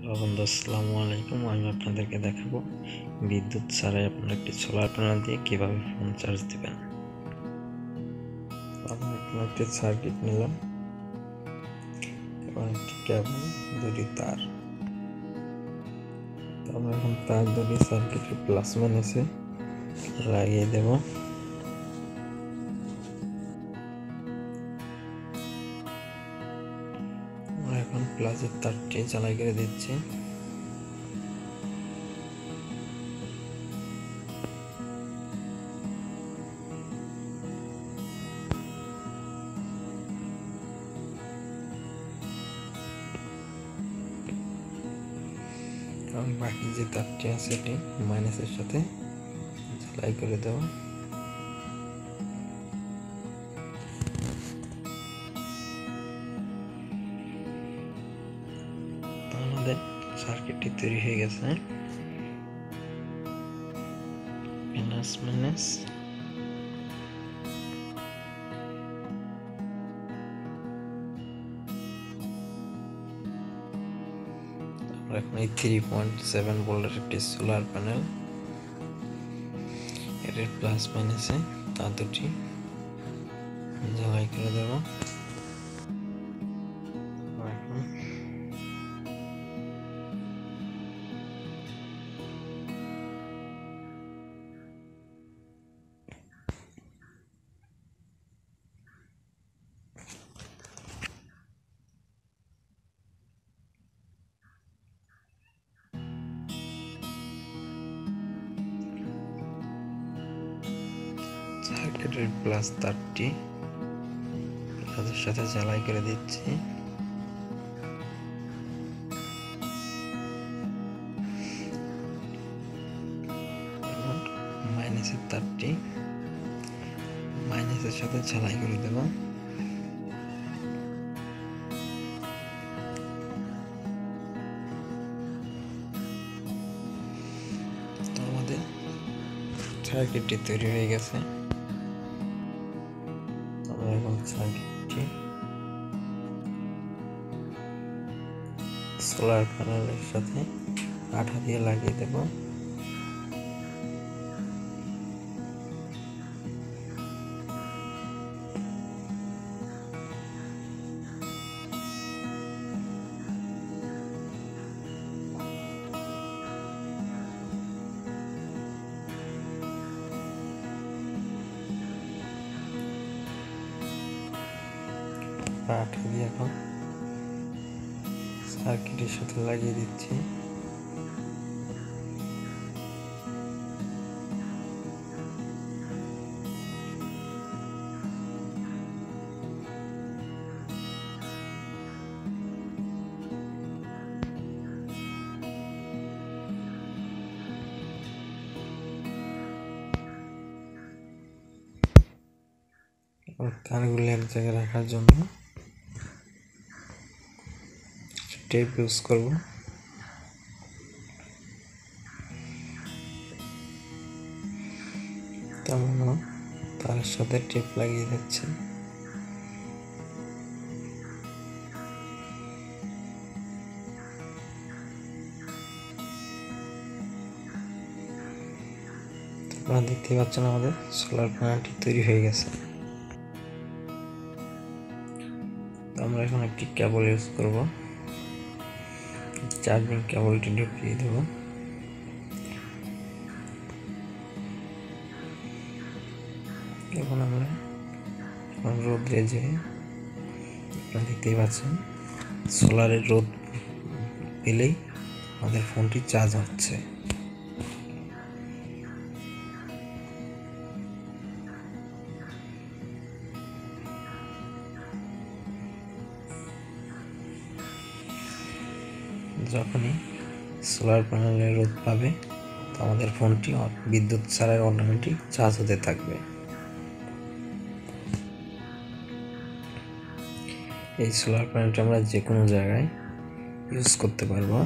বন্ধু আসসালামু আলাইকুম। আমি আপনাদেরকে দেখাবো বিদ্যুৎ ছাড়াই আপনারা একটি সোলার প্যানেল দিয়ে কিভাবে ফোন চার্জ দিবেন। আমি এখানে একটি সার্কিট নিলাম এবং একটি কেবল, দুটি তার। আমরা এখন তার দুটি সার্কিটের প্লাস মাইনাসে লাগিয়ে দেব। আমরা এখন প্লাসের তারটি জ্বালাই করে দিচ্ছি। এবং বাকি যে তারটি আছে এটি মাইনাসের সাথে ঝালাই করে দেব। আমাদের সার্কিটটি তৈরি হয়ে গেছে। প্লাস মাইনাস এখন এই 3.7 ভোল্টের একটি সোলার প্যানেল, এর প্লাস মাইনাসে তার দুটি জ্বালাই করে দেব। সার্কিটের প্লাস তারটি তাদের সাথে জ্বালাই করে দিচ্ছি। এবং মাইনাসের তারটি মাইনাসের সাথে জ্বালাই করে দেব। আমাদের সার্কিটটি তৈরি হয়ে গেছে। আমরা এখন সার্কিটটি সোলার প্যানেলের সাথে আঠা দিয়ে লাগিয়ে দেব। আঠা দিয়ে এখন সার্কিটের সাথে লাগিয়ে দিচ্ছি। তারগুলি এক জায়গায় রাখার জন্য টেপ ইউজ করব। তেমন তার সাথে টেপ লাগিয়ে দিচ্ছি। আপনারা দেখতে পাচ্ছেন আমাদের সোলার প্যানেলটি তৈরি হয়ে গেছে। আমরা এখন একটি কেবল ইউজ করব। চার্জিং কেবলটি ঢুকিয়ে দেব। এখন আমরা রোদে যে আপনারা দেখতেই পাচ্ছেন সোলারের রোদ পেলেই আমাদের ফোনটি চার্জ হচ্ছে। যখনই সোলার প্যানেলের রোদ পাবে তো আমাদের ফোনটি বিদ্যুৎ ছাড়াই অটোমেটিক চার্জ হতে থাকবে। এই সোলার প্যানেলটা আমরা যে কোনো জায়গায় ইউজ করতে পারবো।